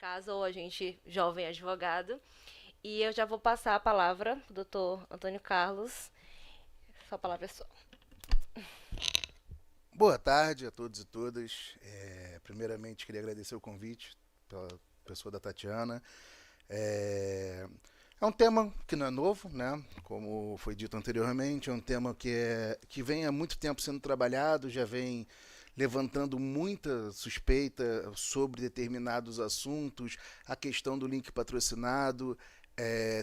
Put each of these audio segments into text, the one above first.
casa, ou agente jovem advogado. E eu já vou passar a palavra para o doutor Antônio Carlos. Sua palavra é sua. Boa tarde a todos e todas. Primeiramente, queria agradecer o convite pela pessoa da Tatiana. É, é um tema que não é novo, né? Como foi dito anteriormente, é um tema que vem há muito tempo sendo trabalhado, já vem levantando muita suspeita sobre determinados assuntos, a questão do link patrocinado.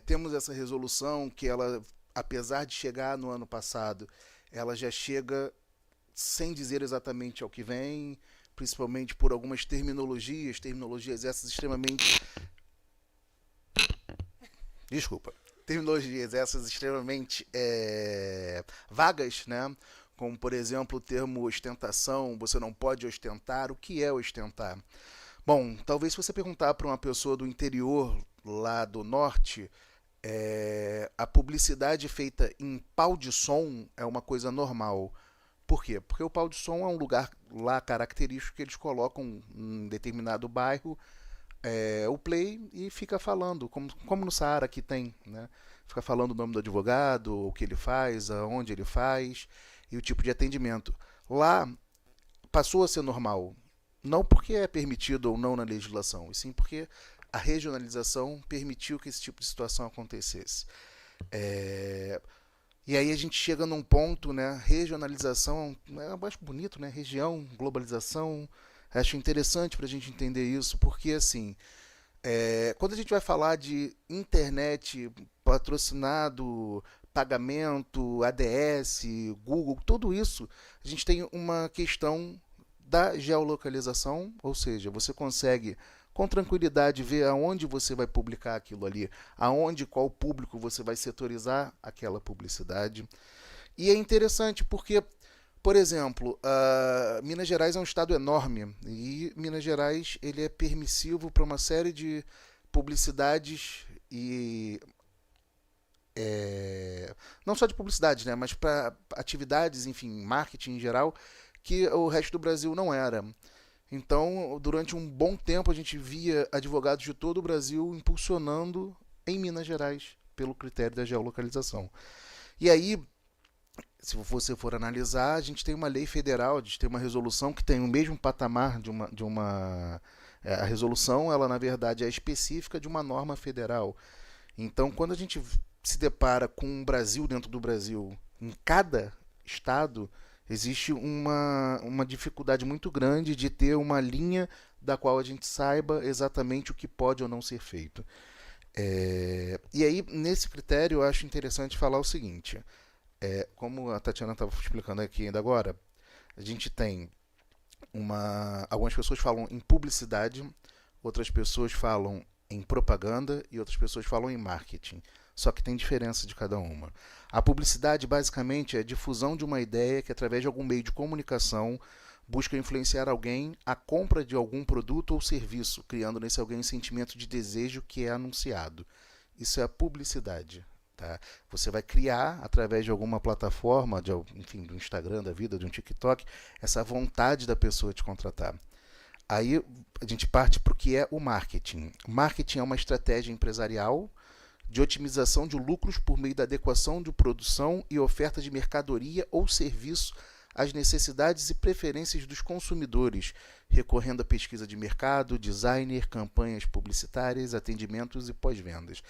Temos essa resolução que ela, apesar de chegar no ano passado, ela já chega sem dizer exatamente ao que vem, principalmente por algumas terminologias essas extremamente. Desculpa. Terminologias essas extremamente vagas, né? Como, por exemplo, o termo ostentação, você não pode ostentar. O que é ostentar? Bom, talvez se você perguntar para uma pessoa do interior, lá do norte, a publicidade feita em pau de som é uma coisa normal. Por quê? Porque o pau de som é um lugar lá característico que eles colocam em determinado bairro o play e fica falando, como no Saara que tem, né? Fica falando o nome do advogado, o que ele faz, aonde ele faz e o tipo de atendimento. Lá passou a ser normal. Não porque é permitido ou não na legislação, e sim porque a regionalização permitiu que esse tipo de situação acontecesse. É, E aí a gente chega num ponto, né? Regionalização, eu acho bonito, né? Região, globalização. Acho interessante para a gente entender isso, porque assim, quando a gente vai falar de internet patrocinado, pagamento, ADS, Google, tudo isso, a gente tem uma questão da geolocalização, ou seja, você consegue com tranquilidade ver aonde você vai publicar aquilo ali, aonde, qual público você vai setorizar aquela publicidade. E é interessante porque, por exemplo, Minas Gerais é um estado enorme e Minas Gerais ele é permissivo para uma série de publicidades e não só de publicidade, né, mas para atividades, enfim, marketing em geral, que o resto do Brasil não era. Então, durante um bom tempo, a gente via advogados de todo o Brasil impulsionando em Minas Gerais pelo critério da geolocalização. E aí, se você for analisar, a gente tem uma lei federal, a gente tem uma resolução que tem o mesmo patamar a resolução, ela na verdade é específica de uma norma federal. Então, quando a gente se depara com um Brasil dentro do Brasil, em cada estado, existe uma dificuldade muito grande de ter uma linha da qual a gente saiba exatamente o que pode ou não ser feito. E aí, nesse critério, eu acho interessante falar o seguinte: como a Tatiana estava explicando aqui ainda agora, a gente tem algumas pessoas falam em publicidade, outras pessoas falam em propaganda e outras pessoas falam em marketing. Só que tem diferença de cada uma. A publicidade basicamente é a difusão de uma ideia que através de algum meio de comunicação busca influenciar alguém à compra de algum produto ou serviço, criando nesse alguém um sentimento de desejo que é anunciado. Isso é a publicidade. Tá? Você vai criar, através de alguma plataforma, enfim, do Instagram, da vida, de um TikTok, essa vontade da pessoa te contratar. Aí a gente parte para o que é o marketing. Marketing é uma estratégia empresarial de otimização de lucros por meio da adequação de produção e oferta de mercadoria ou serviço às necessidades e preferências dos consumidores, recorrendo à pesquisa de mercado, designer, campanhas publicitárias, atendimentos e pós-vendas.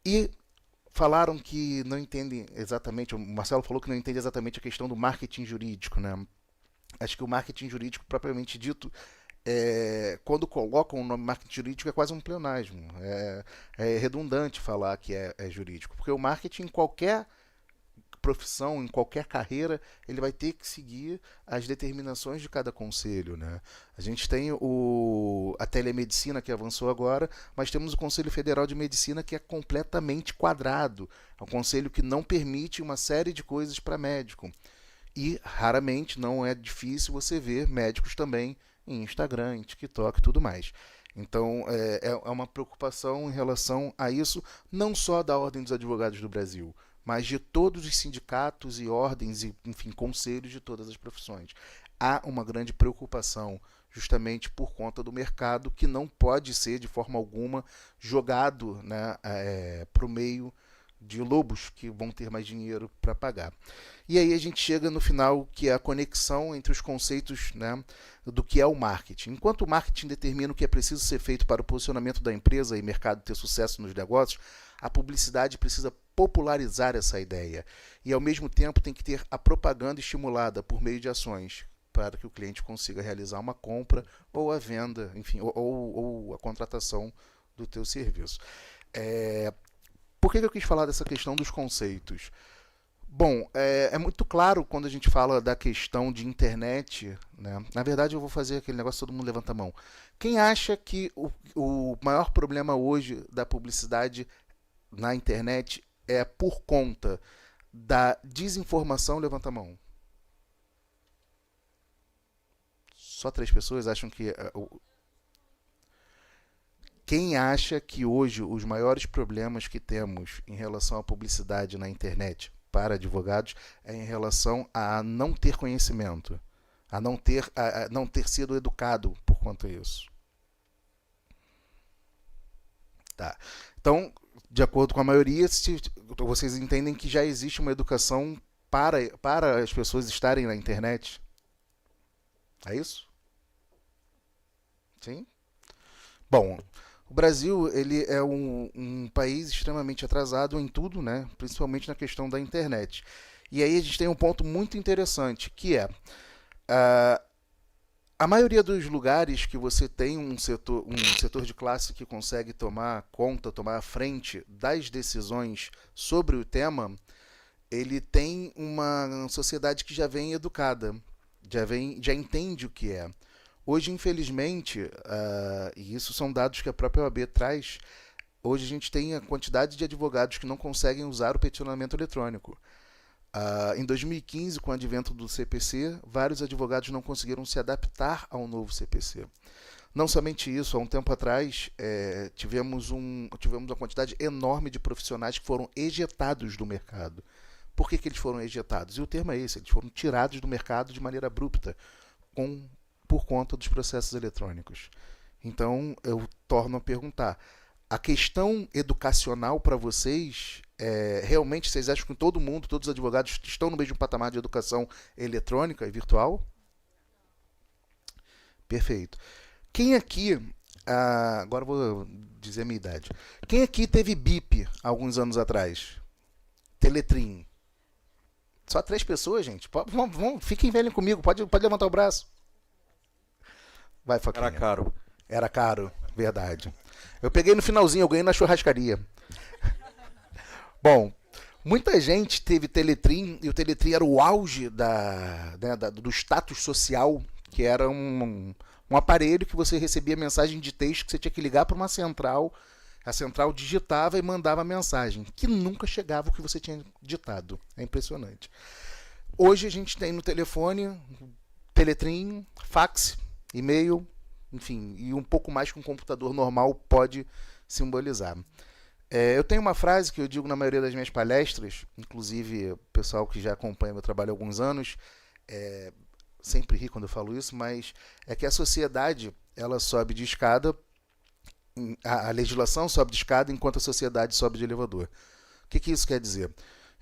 E falaram que não entendem exatamente, o Marcelo falou que não entende exatamente a questão do marketing jurídico, né? Acho que o marketing jurídico, propriamente dito, quando colocam o nome marketing jurídico, é quase um pleonasmo. É redundante falar que é jurídico, porque o marketing, em qualquer profissão, em qualquer carreira, ele vai ter que seguir as determinações de cada conselho. Né? A gente tem a telemedicina que avançou agora, mas temos o Conselho Federal de Medicina que é completamente quadrado. É um conselho que não permite uma série de coisas para médico. E raramente, não é difícil você ver médicos também em Instagram, em TikTok e tudo mais. Então é uma preocupação em relação a isso, não só da Ordem dos Advogados do Brasil, mas de todos os sindicatos e ordens e, enfim, conselhos de todas as profissões. Há uma grande preocupação justamente por conta do mercado que não pode ser de forma alguma jogado, né, para o meio de lobos que vão ter mais dinheiro para pagar. E aí a gente chega no final, que é a conexão entre os conceitos, né, do que é o marketing. Enquanto o marketing determina o que é preciso ser feito para o posicionamento da empresa e mercado ter sucesso nos negócios, a publicidade precisa popularizar essa ideia. E ao mesmo tempo tem que ter a propaganda estimulada por meio de ações para que o cliente consiga realizar uma compra ou a venda, enfim, ou a contratação do teu serviço. Por que eu quis falar dessa questão dos conceitos? Bom, é muito claro quando a gente fala da questão de internet, né? Na verdade, eu vou fazer aquele negócio, todo mundo levanta a mão. Quem acha que o maior problema hoje da publicidade na internet é por conta da desinformação? Levanta a mão. Só 3 pessoas acham que... Quem acha que hoje os maiores problemas que temos em relação à publicidade na internet para advogados é em relação a não ter conhecimento, a não ter sido educado por quanto a isso? Tá. Então, de acordo com a maioria, vocês entendem que já existe uma educação para as pessoas estarem na internet? É isso? Sim? Bom, o Brasil ele é um país extremamente atrasado em tudo, né? Principalmente na questão da internet. E aí a gente tem um ponto muito interessante, que é a maioria dos lugares que você tem um setor de classe que consegue tomar conta, tomar a frente das decisões sobre o tema, ele tem uma sociedade que já vem educada, já entende o que é. Hoje, infelizmente, e isso são dados que a própria OAB traz, hoje a gente tem a quantidade de advogados que não conseguem usar o peticionamento eletrônico. Em 2015, com o advento do CPC, vários advogados não conseguiram se adaptar ao novo CPC. Não somente isso, há um tempo atrás tivemos uma quantidade enorme de profissionais que foram ejetados do mercado. Por que eles foram ejetados? E o termo é esse, eles foram tirados do mercado de maneira abrupta, por conta dos processos eletrônicos. Então, eu torno a perguntar, a questão educacional para vocês, realmente vocês acham que todo mundo, todos os advogados estão no mesmo patamar de educação eletrônica e virtual? Perfeito. Quem aqui, agora eu vou dizer a minha idade, quem aqui teve BIP alguns anos atrás? Teletrim. Só 3 pessoas, gente. Fiquem velhos comigo, pode levantar o braço. Vai, Foquinha. Era caro. Era caro, verdade. Eu peguei no finalzinho, eu ganhei na churrascaria. Bom, muita gente teve Teletrim, e o Teletrim era o auge do status social, que era um aparelho que você recebia mensagem de texto que você tinha que ligar para uma central, a central digitava e mandava a mensagem, que nunca chegava o que você tinha ditado. É impressionante. Hoje a gente tem no telefone Teletrim, fax, e-mail, enfim, e um pouco mais que um computador normal pode simbolizar. Eu tenho uma frase que eu digo na maioria das minhas palestras, inclusive o pessoal que já acompanha meu trabalho há alguns anos, sempre ri quando eu falo isso, mas é que a sociedade ela sobe de escada, a legislação sobe de escada enquanto a sociedade sobe de elevador. O que isso quer dizer?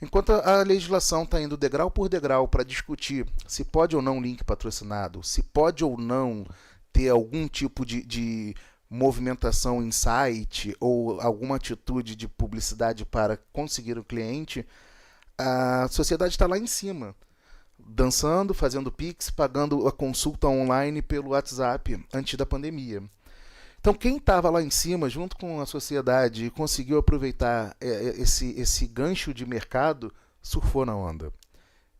Enquanto a legislação está indo degrau por degrau para discutir se pode ou não link patrocinado, se pode ou não ter algum tipo de movimentação em site ou alguma atitude de publicidade para conseguir o cliente, a sociedade está lá em cima, dançando, fazendo Pix, pagando a consulta online pelo WhatsApp antes da pandemia. Então, quem estava lá em cima, junto com a sociedade, e conseguiu aproveitar esse gancho de mercado, surfou na onda.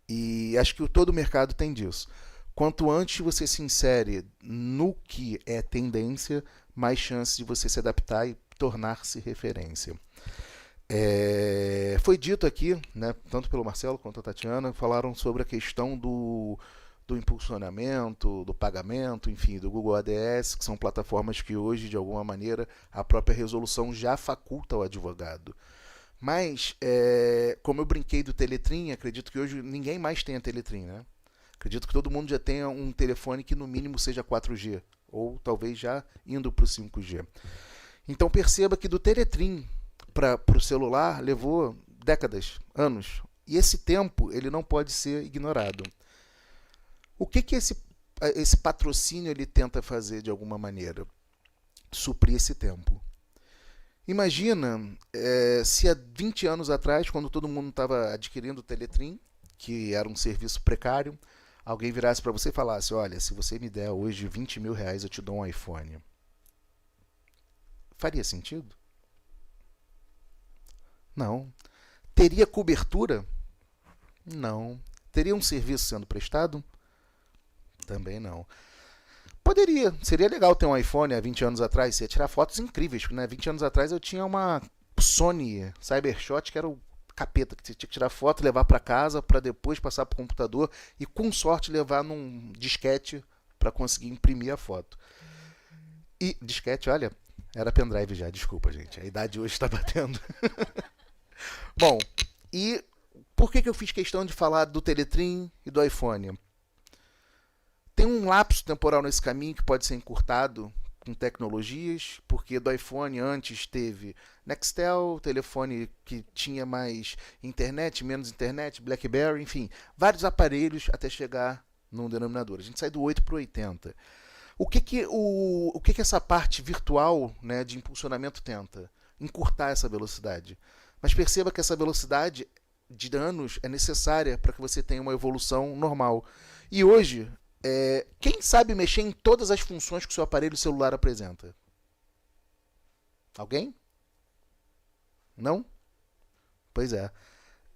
E acho que todo o mercado tem disso. Quanto antes você se insere no que é tendência, mais chance de você se adaptar e tornar-se referência. Foi dito aqui, né, tanto pelo Marcelo quanto a Tatiana, falaram sobre a questão do impulsionamento, do pagamento, enfim, do Google ADS, que são plataformas que hoje, de alguma maneira, a própria resolução já faculta ao advogado. Mas, como eu brinquei do Teletrim, acredito que hoje ninguém mais tem a Teletrim, né? Acredito que todo mundo já tenha um telefone que no mínimo seja 4G, ou talvez já indo para o 5G. Então perceba que do Teletrim para o celular levou décadas, anos. E esse tempo ele não pode ser ignorado. O que esse patrocínio ele tenta fazer de alguma maneira? Suprir esse tempo. Imagina se há 20 anos atrás, quando todo mundo estava adquirindo o Teletrim, que era um serviço precário, alguém virasse para você e falasse: olha, se você me der hoje 20 mil reais, eu te dou um iPhone. Faria sentido? Não. Teria cobertura? Não. Teria um serviço sendo prestado? Também não. Poderia, seria legal ter um iPhone há 20 anos atrás, você ia tirar fotos incríveis, né? 20 anos atrás eu tinha uma Sony Cybershot que era o capeta, que você tinha que tirar foto, levar para casa, para depois passar para o computador e com sorte levar num disquete para conseguir imprimir a foto. E disquete, olha, era pendrive já, desculpa gente, a idade hoje está batendo. Bom, e por que eu fiz questão de falar do Teletrim e do iPhone? Tem um lapso temporal nesse caminho que pode ser encurtado com tecnologias, porque do iPhone antes teve Nextel, telefone que tinha mais internet, menos internet, BlackBerry, enfim, vários aparelhos até chegar num denominador. A gente sai do 8 para o 80. O que essa parte virtual, né, de impulsionamento tenta? Encurtar essa velocidade. Mas perceba que essa velocidade de danos é necessária para que você tenha uma evolução normal. E hoje, quem sabe mexer em todas as funções que o seu aparelho celular apresenta? Alguém? Não? Pois é.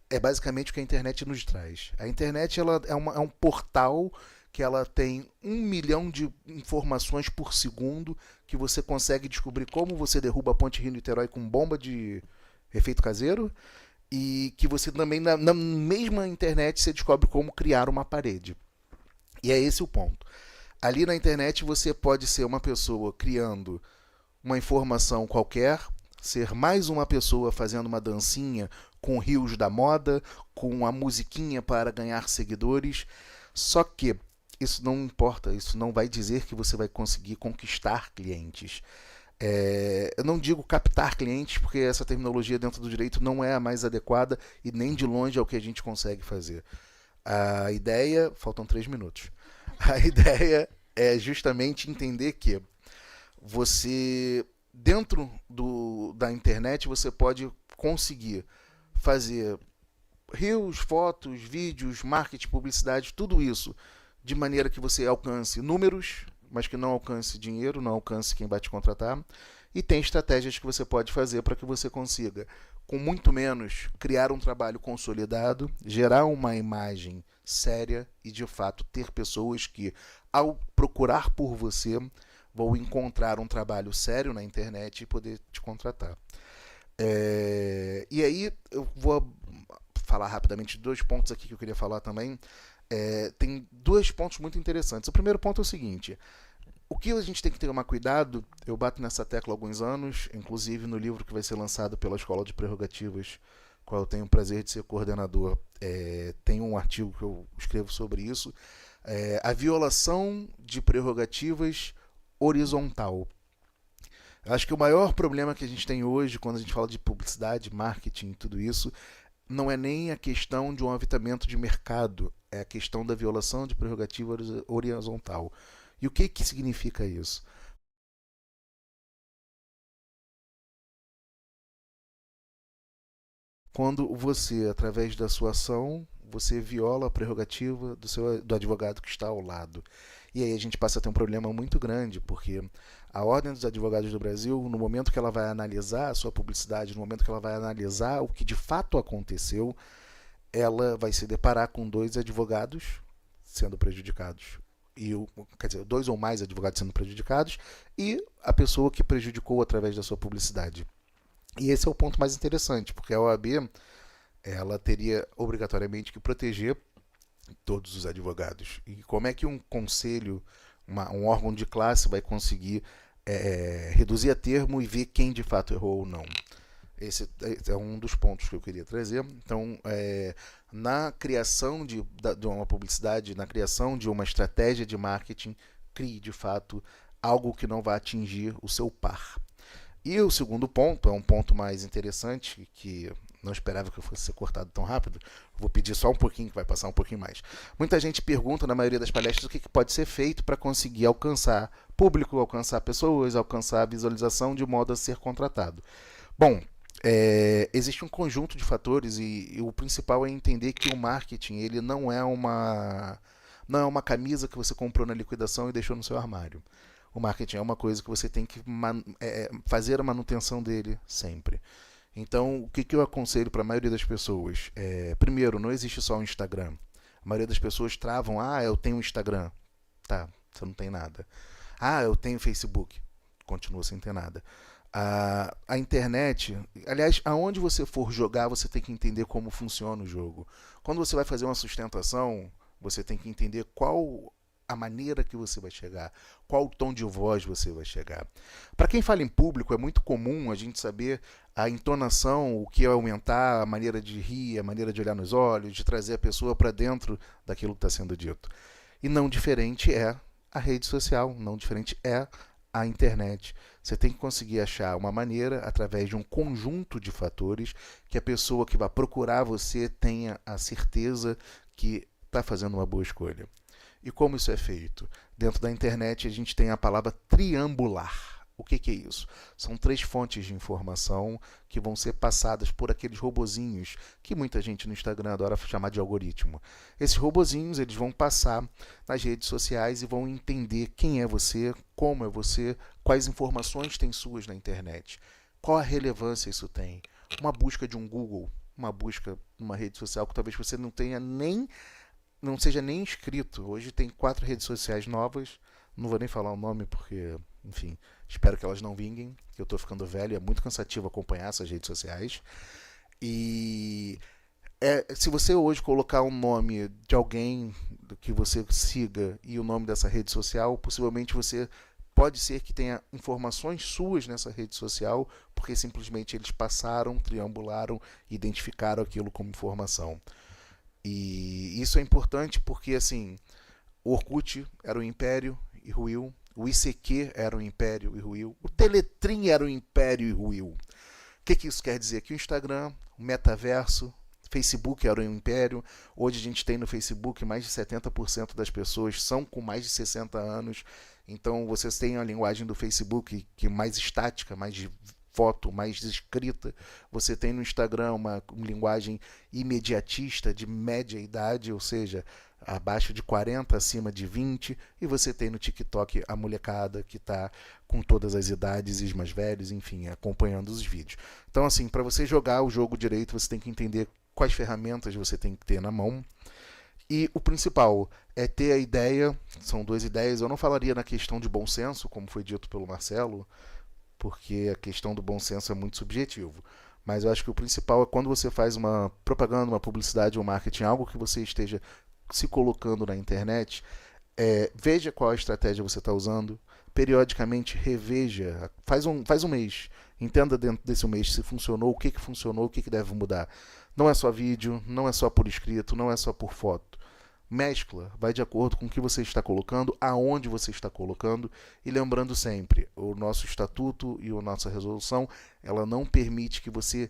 É basicamente o que a internet nos traz. A internet ela é um portal que ela tem 1 milhão de informações por segundo que você consegue descobrir como você derruba a ponte Rio-Niterói com bomba de efeito caseiro e que você também, na mesma internet, você descobre como criar uma parede. E é esse o ponto. Ali na internet você pode ser uma pessoa criando uma informação qualquer, ser mais uma pessoa fazendo uma dancinha com rios da moda, com a musiquinha para ganhar seguidores. Só que isso não importa, isso não vai dizer que você vai conseguir conquistar clientes. Eu não digo captar clientes, porque essa terminologia dentro do direito não é a mais adequada e nem de longe é o que a gente consegue fazer. A ideia... Faltam 3 minutos. A ideia é justamente entender que você, dentro da internet, você pode conseguir fazer reels, fotos, vídeos, marketing, publicidade, tudo isso de maneira que você alcance números, mas que não alcance dinheiro, não alcance quem vai te contratar. E tem estratégias que você pode fazer para que você consiga, com muito menos, criar um trabalho consolidado, gerar uma imagem séria e, de fato, ter pessoas que, ao procurar por você, vão encontrar um trabalho sério na internet e poder te contratar. E aí eu vou falar rapidamente de 2 pontos aqui que eu queria falar também. Tem 2 pontos muito interessantes. O primeiro ponto é o seguinte: o que a gente tem que ter cuidado, eu bato nessa tecla há alguns anos, inclusive no livro que vai ser lançado pela Escola de Prerrogativas, qual eu tenho o prazer de ser coordenador, tem um artigo que eu escrevo sobre isso, a violação de prerrogativas horizontal. Eu acho que o maior problema que a gente tem hoje, quando a gente fala de publicidade, marketing e tudo isso, não é nem a questão de um avitamento de mercado, é a questão da violação de prerrogativa horizontal. E o que significa isso? Quando você, através da sua ação, você viola a prerrogativa do advogado que está ao lado. E aí a gente passa a ter um problema muito grande, porque a Ordem dos Advogados do Brasil, no momento que ela vai analisar a sua publicidade, no momento que ela vai analisar o que de fato aconteceu, ela vai se deparar com 2 advogados sendo prejudicados. Quer dizer, 2 ou mais advogados sendo prejudicados e a pessoa que prejudicou através da sua publicidade. E esse é o ponto mais interessante, porque a OAB ela teria obrigatoriamente que proteger todos os advogados. E como é que um conselho, um órgão de classe vai conseguir reduzir a termo e ver quem de fato errou ou não? Esse é um dos pontos que eu queria trazer. Então, na criação de uma publicidade, na criação de uma estratégia de marketing, crie de fato algo que não vai atingir o seu par. E o segundo ponto, é um ponto mais interessante, que não esperava que eu fosse ser cortado tão rápido. Vou pedir só um pouquinho, que vai passar um pouquinho mais. Muita gente pergunta, na maioria das palestras, o que pode ser feito para conseguir alcançar público, alcançar pessoas, alcançar visualização de modo a ser contratado. Bom, existe um conjunto de fatores e o principal é entender que o marketing ele não é uma camisa que você comprou na liquidação e deixou no seu armário. O marketing é uma coisa que você tem que fazer a manutenção dele sempre. Então, o que eu aconselho para a maioria das pessoas? Primeiro, não existe só o Instagram. A maioria das pessoas travam, eu tenho um Instagram. Tá, você não tem nada. Eu tenho Facebook. Continua sem ter nada. A internet, aliás, aonde você for jogar, você tem que entender como funciona o jogo. Quando você vai fazer uma sustentação, você tem que entender qual a maneira que você vai chegar, qual tom de voz você vai chegar. Para quem fala em público, é muito comum a gente saber a entonação, o que é aumentar, a maneira de rir, a maneira de olhar nos olhos, de trazer a pessoa para dentro daquilo que está sendo dito. E não diferente é a rede social, não diferente é a internet. Você tem que conseguir achar uma maneira, através de um conjunto de fatores, que a pessoa que vai procurar você tenha a certeza que está fazendo uma boa escolha. E como isso é feito? Dentro da internet a gente tem a palavra triangular. O que é isso? São 3 fontes de informação que vão ser passadas por aqueles robozinhos que muita gente no Instagram adora chamar de algoritmo. Esses robozinhos eles vão passar nas redes sociais e vão entender quem é você, como é você, quais informações tem suas na internet, qual a relevância isso tem. Uma busca de um Google, uma busca numa rede social que talvez você não seja nem inscrito. Hoje tem 4 redes sociais novas. Não vou nem falar o nome porque, enfim, espero que elas não vinguem, que eu estou ficando velho, é muito cansativo acompanhar essas redes sociais. E se você hoje colocar um nome de alguém que você siga e o nome dessa rede social, possivelmente você pode ser que tenha informações suas nessa rede social, porque simplesmente eles passaram, triangularam, identificaram aquilo como informação. E isso é importante porque, assim, o Orkut era um império e ruiu. O ICQ era um império e ruiu. O Teletrim era um império e ruiu. O que isso quer dizer? Que o Instagram, o metaverso, Facebook era um império. Hoje a gente tem no Facebook mais de 70% das pessoas são com mais de 60 anos. Então vocês têm a linguagem do Facebook que é mais estática, mais de foto, mais escrita. Você tem no Instagram uma linguagem imediatista de média idade, ou seja, abaixo de 40, acima de 20, e você tem no TikTok a molecada que está com todas as idades e os mais velhos, enfim, acompanhando os vídeos. Então, assim, para você jogar o jogo direito, você tem que entender quais ferramentas você tem que ter na mão. E o principal é ter a ideia, são 2 ideias, eu não falaria na questão de bom senso, como foi dito pelo Marcelo, porque a questão do bom senso é muito subjetivo. Mas eu acho que o principal é quando você faz uma propaganda, uma publicidade, um marketing, algo que você esteja se colocando na internet, veja qual a estratégia você está usando, periodicamente reveja, faz um mês, entenda dentro desse mês se funcionou, o que funcionou, o que deve mudar. Não é só vídeo, não é só por escrito, não é só por foto. Mescla, vai de acordo com o que você está colocando, aonde você está colocando, e lembrando sempre, o nosso estatuto e a nossa resolução, ela não permite que você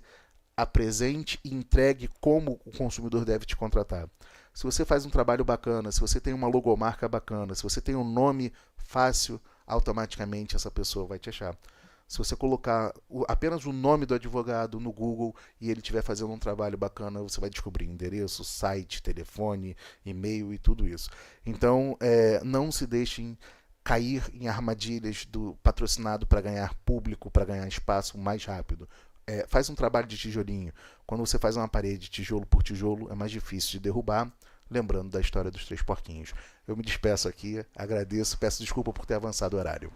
apresente e entregue como o consumidor deve te contratar. Se você faz um trabalho bacana, se você tem uma logomarca bacana, se você tem um nome fácil, automaticamente essa pessoa vai te achar. Se você colocar apenas o nome do advogado no Google e ele estiver fazendo um trabalho bacana, você vai descobrir endereço, site, telefone, e-mail e tudo isso. Então, não se deixem cair em armadilhas do patrocinado para ganhar público, para ganhar espaço mais rápido. Faz um trabalho de tijolinho. Quando você faz uma parede tijolo por tijolo, é mais difícil de derrubar. Lembrando da história dos 3 porquinhos. Eu me despeço aqui, agradeço, peço desculpa por ter avançado o horário.